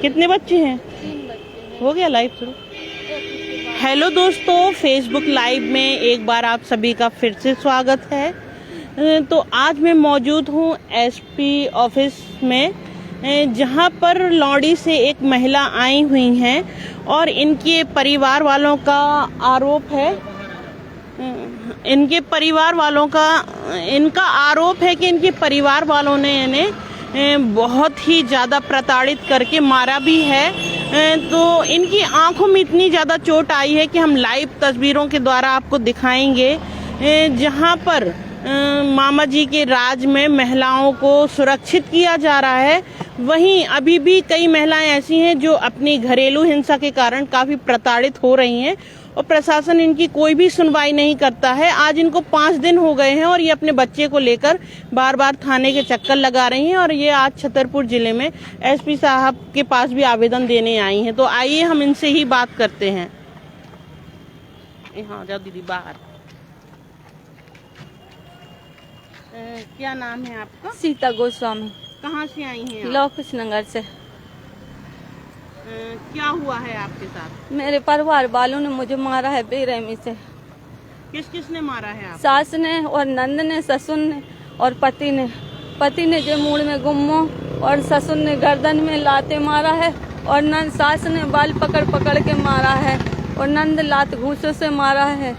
कितने बच्चे हैं? 3 बच्चे हैं। हो गया लाइव शुरू। हेलो दोस्तों, फेसबुक लाइव में एक बार आप सभी का फिर से स्वागत है। तो आज मैं मौजूद हूँ एसपी ऑफिस में, जहाँ पर लौड़ी से एक महिला आई हुई हैं और इनके परिवार वालों का आरोप है, इनका आरोप है कि इनके परिवार वालों ने इन्हें बहुत ही ज़्यादा प्रताड़ित करके मारा भी है। तो इनकी आंखों में इतनी ज़्यादा चोट आई है कि हम लाइव तस्वीरों के द्वारा आपको दिखाएंगे, जहां पर मामा जी के राज में महिलाओं को सुरक्षित किया जा रहा है। वहीं अभी भी कई महिलाएं ऐसी हैं जो अपनी घरेलू हिंसा के कारण काफ़ी प्रताड़ित हो रही हैं और प्रशासन इनकी कोई भी सुनवाई नहीं करता है। आज इनको 5 दिन हो गए हैं और ये अपने बच्चे को लेकर बार बार थाने के चक्कर लगा रही हैं और ये आज छतरपुर जिले में एसपी साहब के पास भी आवेदन देने आई हैं। तो आइए हम इनसे ही बात करते हैं। हाँ, जाओ दीदी बाहर। क्या नाम है आपका? सीता गोस्वामी। कहाँ से आई हैं आप? लौकुश नगर से। क्या हुआ है आपके साथ? मेरे परिवार वालों ने मुझे मारा है बेरहमी से। किस किस ने मारा है आप? सास ने और नंद ने, ससुर ने और पति ने। पति ने जो मूड में गुम्मो और ससुर ने गर्दन में लाते मारा है और नंद सास ने बाल पकड़ पकड़ के मारा है और नंद लात घूसों से मारा है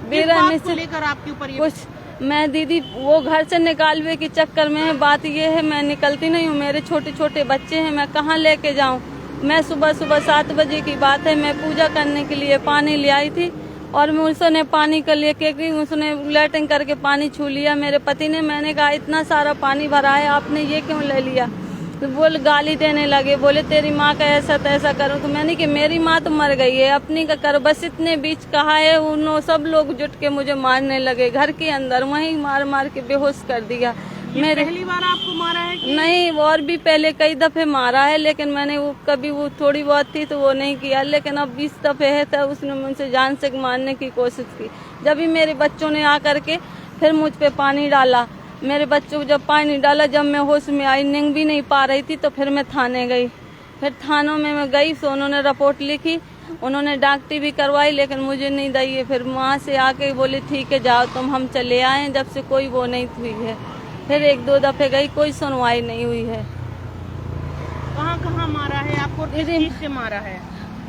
बेरहमी से। लेकर आपके ऊपर कुछ मैं दीदी वो घर से निकालने के चक्कर में है। बात ये है मैं निकलती नहीं हूँ, मेरे छोटे छोटे बच्चे हैं, मैं कहाँ लेके जाऊँ। मैं सुबह 7 बजे की बात है, मैं पूजा करने के लिए पानी ले आई थी और मैं उसने पानी का लेके उसने लैट्रिन करके पानी छू लिया मेरे पति ने। मैंने कहा इतना सारा पानी भरा है आपने ये क्यों ले लिया? तो बोल गाली देने लगे, बोले तेरी माँ का ऐसा तैसा करूँ। तो मैंने कि मेरी माँ तो मर गई है, अपनी का करो। बस इतने बीच कहा है उन्हों सब लोग जुट के मुझे मारने लगे घर के अंदर, वहीं मार मार के बेहोश कर दिया। मेरे पहली बार आपको मारा है कि? नहीं, और भी पहले कई दफे मारा है, लेकिन मैंने वो कभी वो थोड़ी बहुत थी तो वो नहीं किया। लेकिन अब 20 दफे है तो उसने मुझसे जान से मारने की कोशिश की। जब भी मेरे बच्चों ने आकर के फिर मुझ पे पानी डाला, मेरे बच्चों को जब पानी डाला, जब मैं होश में आई, नींद भी नहीं पा रही थी, तो फिर मैं थाने गई। फिर थानों में मैं गई तो उन्होंने रिपोर्ट लिखी, उन्होंने डॉक्टरी भी करवाई, लेकिन मुझे नहीं दी है। फिर वहाँ से आके बोले ठीक है जाओ तुम, हम चले आए। जब से कोई वो नहीं हुई है। फिर 1-2 दफे गई, कोई सुनवाई नहीं हुई है। कहाँ कहाँ मारा है आपको? किस चीज से मारा है?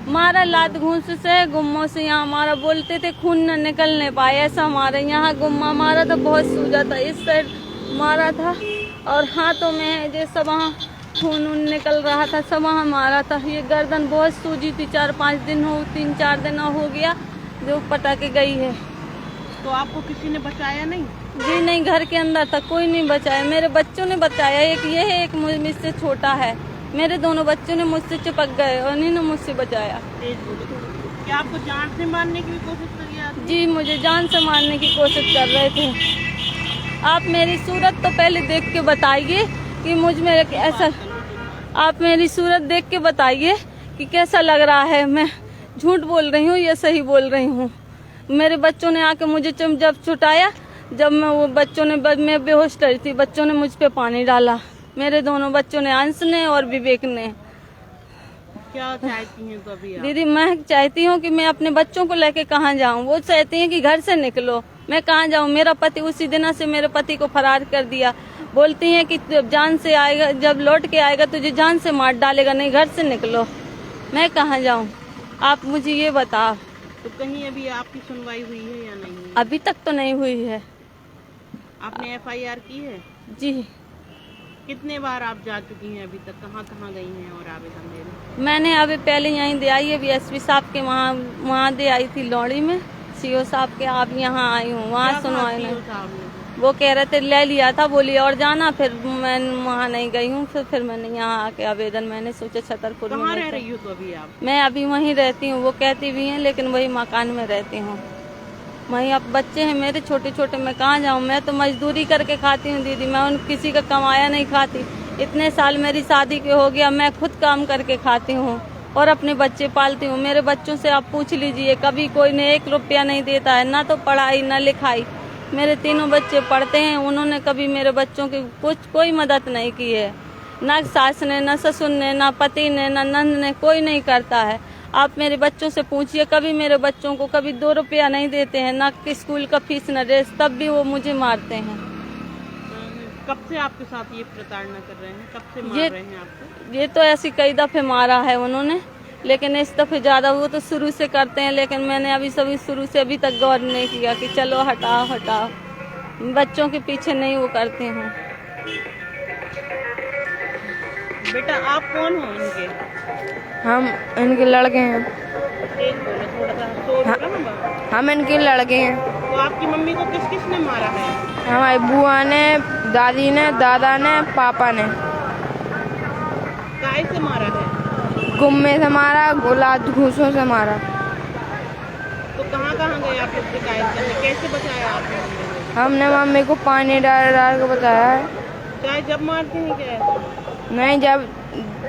मारा लात घूस से, गुम्मों से। यहाँ मारा, बोलते थे खून न निकलने पाए ऐसा मारा। यहाँ गुम्मा मारा था, बहुत सूजा था। इस साइड मारा था और हाथों में जैसा वहाँ खून निकल रहा था, सब वहाँ मारा था। ये गर्दन बहुत सूजी थी, 4-5 दिन हो, 3-4 दिन हो गया जो पटा के गई है। तो आपको किसी ने बचाया नहीं? जी नहीं, घर के अंदर था, कोई नहीं बचाया। मेरे बच्चों ने बचाया, एक ये है, एक मुझसे छोटा है। मेरे दोनों बच्चों ने मुझसे चिपक गए और इन्हीं ने मुझसे बचाया। क्या आपको जान से मारने की भी कोशिश करी? जी, मुझे जान से मारने की कोशिश कर रहे थे। आप मेरी सूरत तो पहले देख के बताइए कि मुझ में ऐसा, आप मेरी सूरत देख के बताइए कि कैसा लग रहा है। मैं झूठ बोल रही हूँ या सही बोल रही हूँ? मेरे बच्चों ने आके मुझे जब छुटाया, जब मैं बेहोश रही थी, बच्चों ने मुझ पे पानी डाला। मेरे दोनों बच्चों ने, अंश ने और विवेक ने। क्या चाहती हैं तो अभी आप? दीदी मैं चाहती हूँ कि मैं अपने बच्चों को लेके कहाँ जाऊँ। वो चाहती हैं कि घर से निकलो, मैं कहाँ जाऊँ? मेरा पति उसी दिन से मेरे पति को फरार कर दिया। बोलती हैं कि जान से आएगा, जब लौट के आएगा तुझे जान से मार डालेगा, नहीं घर से निकलो। मैं कहाँ जाऊँ? आप मुझे ये बताओ। तो कहीं अभी आपकी सुनवाई हुई है या नहीं? अभी तक तो नहीं हुई है। आपने FIR की है? जी। कितने बार आप जा चुकी हैं अभी तक? कहाँ कहाँ गई हैं और आवेदन देने? मैंने अभी पहले यहीं दे आई है, SPी साहब के वहाँ दे आई थी लौड़ी में, CO साहब के। आप यहाँ आई हूँ, वहाँ सुनवाई नहीं। वो कह रहे थे ले लिया था, बोली और जाना। फिर मैं वहाँ नहीं गई हूँ। फिर मैंने यहाँ आके आवेदन, मैंने सोचा छतरपुर में। कहाँ रह रही हो तो अभी आप? मैं अभी वहीं रहती हूँ, वो कहती भी हैं, लेकिन वही मकान में रहती हूँ। वहीं अब बच्चे हैं मेरे छोटे छोटे, मैं कहाँ जाऊँ? मैं तो मजदूरी करके खाती हूँ दीदी, मैं उन किसी का कमाया नहीं खाती। इतने साल मेरी शादी के हो गया, मैं खुद काम करके खाती हूँ और अपने बच्चे पालती हूँ। मेरे बच्चों से आप पूछ लीजिए, कभी कोई ने 1 रुपया नहीं देता है, ना तो पढ़ाई ना लिखाई। मेरे तीनों बच्चे पढ़ते हैं, उन्होंने कभी मेरे बच्चों की कोई मदद नहीं की है। ना सास ने, ना ससुर ने, ना पति ने, ना नंद ने, कोई नहीं करता है। आप मेरे बच्चों से पूछिए, कभी मेरे बच्चों को कभी 2 रुपया नहीं देते हैं, ना स्कूल का फीस ना ड्रेस, तब भी वो मुझे मारते हैं। कब से आपके साथ ये प्रताड़ना कर रहे हैं, कब से मार रहे हैं आपको? ये तो ऐसी कई दफे मारा है उन्होंने, लेकिन इस दफे ज्यादा। वो तो शुरू से करते हैं, लेकिन मैंने अभी शुरू से अभी तक गौर नहीं किया कि चलो हटाओ हटाओ। बच्चों के पीछे नहीं वो करती हूँ। बेटा आप कौन हो इनके? हम इनके लड़के हैं। एक बोलो, थोड़ा सा शोर हो रहा है। हम इनके लड़के हैं। तो आपकी मम्मी को किस किस ने मारा है? हमारी बुआ ने, दादी ने, दादा ने, पापा ने। काय से मारा है? गुम्मे से मारा, गुलाब घूसों से मारा। तो कहाँ कहाँ गए आप लोग शिकायत करने? कैसे बचाया आपने मम्मी को? हमने मम्मी को पानी डाल डाल के बताया है। चाय जब मारते हैं क्या ऐसे? नहीं,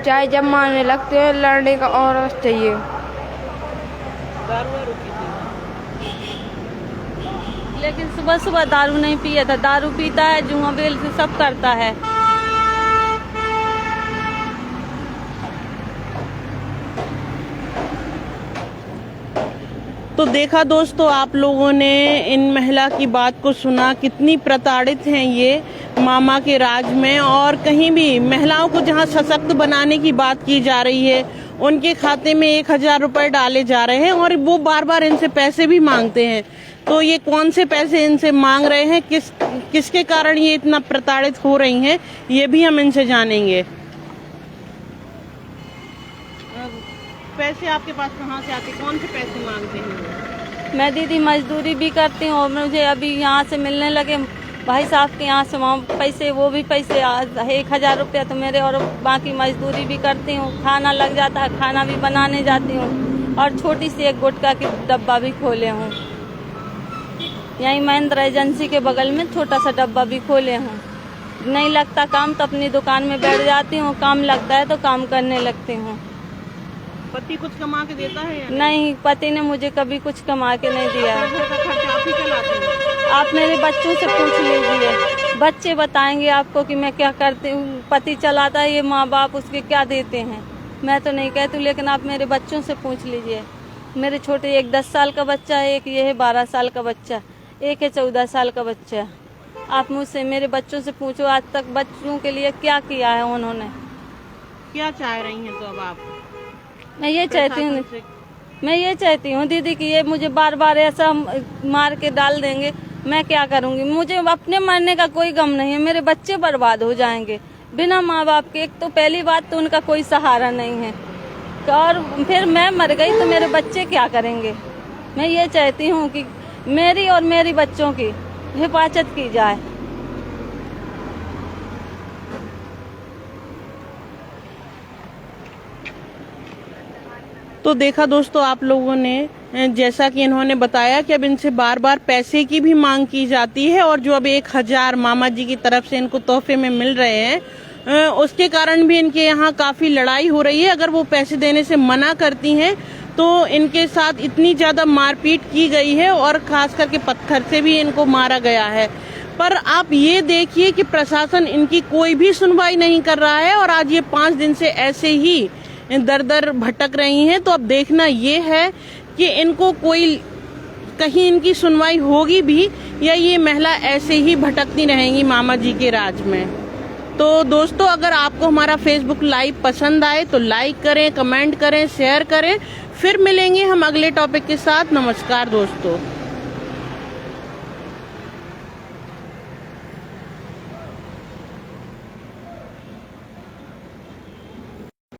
चाहे जब मारने लगते हैं, लड़ने का और चाहिए। दारू वारू पीते हैं? लेकिन सुबह सुबह दारू नहीं पिया था। दारू पीता है, जुआ बेल से सब करता है। तो देखा दोस्तों, आप लोगों ने इन महिला की बात को सुना, कितनी प्रताड़ित हैं ये मामा के राज में। और कहीं भी महिलाओं को जहां सशक्त बनाने की बात की जा रही है, उनके खाते में 1000 रुपए डाले जा रहे हैं और वो बार बार इनसे पैसे भी मांगते हैं। तो ये कौन से पैसे इनसे मांग रहे हैं, किसके कारण ये इतना प्रताड़ित हो रही हैं, ये भी हम इनसे जानेंगे। पैसे आपके पास कहाँ से आते, कौन से पैसे मांगते हैं? मैं दीदी मजदूरी भी करती हूँ और मुझे अभी यहाँ से मिलने लगे भाई साहब के यहाँ से वहाँ पैसे, वो भी पैसे 1000 रुपया तो मेरे, और बाकी मजदूरी भी करती हूँ। खाना लग जाता है, खाना भी बनाने जाती हूँ। और छोटी सी एक गुटखा की डब्बा भी खोले हूँ। यहीं महिंद्रा एजेंसी के बगल में छोटा सा डब्बा भी खोले हूँ। नहीं लगता काम तो अपनी दुकान में बैठ जाती हूँ, काम लगता है तो काम करने लगती हूँ। पति कुछ कमा के देता है या नहीं, पति ने मुझे कभी कुछ कमा के नहीं दिया। घर का खर्चा आप ही चलाते हैं? आप मेरे बच्चों से पूछ लीजिए, बच्चे बताएंगे आपको कि मैं क्या करती हूँ। पति चलाता है, ये माँ बाप उसके क्या देते हैं, मैं तो नहीं कहती, लेकिन आप मेरे बच्चों से पूछ लीजिए। मेरे छोटे, एक 10 साल का बच्चा है, एक ये है 12 साल का बच्चा, एक है 14 साल का बच्चा। आप मुझसे, मेरे बच्चों से पूछो आज तक बच्चों के लिए क्या किया है उन्होंने। क्या चाह रही हैं तो अब आप? मैं ये चाहती हूँ दीदी कि ये मुझे बार बार ऐसा मार के डाल देंगे, मैं क्या करूँगी। मुझे अपने मरने का कोई गम नहीं है, मेरे बच्चे बर्बाद हो जाएंगे बिना माँ बाप के। एक तो पहली बात तो उनका कोई सहारा नहीं है, और फिर मैं मर गई तो मेरे बच्चे क्या करेंगे। मैं ये चाहती हूँ कि मेरी और मेरी बच्चों की हिफाजत की जाए। तो देखा दोस्तों आप लोगों ने, जैसा कि इन्होंने बताया कि अब इनसे बार बार पैसे की भी मांग की जाती है, और जो अब 1000 मामा जी की तरफ से इनको तोहफे में मिल रहे हैं, उसके कारण भी इनके यहाँ काफी लड़ाई हो रही है। अगर वो पैसे देने से मना करती हैं तो इनके साथ इतनी ज्यादा मारपीट की गई है, और खास करके पत्थर से भी इनको मारा गया है। पर आप ये देखिए कि प्रशासन इनकी कोई भी सुनवाई नहीं कर रहा है, और आज ये 5 दिन से ऐसे ही दर दर भटक रही हैं। तो अब देखना ये है कि इनको कोई, कहीं इनकी सुनवाई होगी भी, या ये महिला ऐसे ही भटकती रहेंगी मामा जी के राज में। तो दोस्तों, अगर आपको हमारा फेसबुक लाइव पसंद आए तो लाइक करें, कमेंट करें, शेयर करें। फिर मिलेंगे हम अगले टॉपिक के साथ। नमस्कार दोस्तों।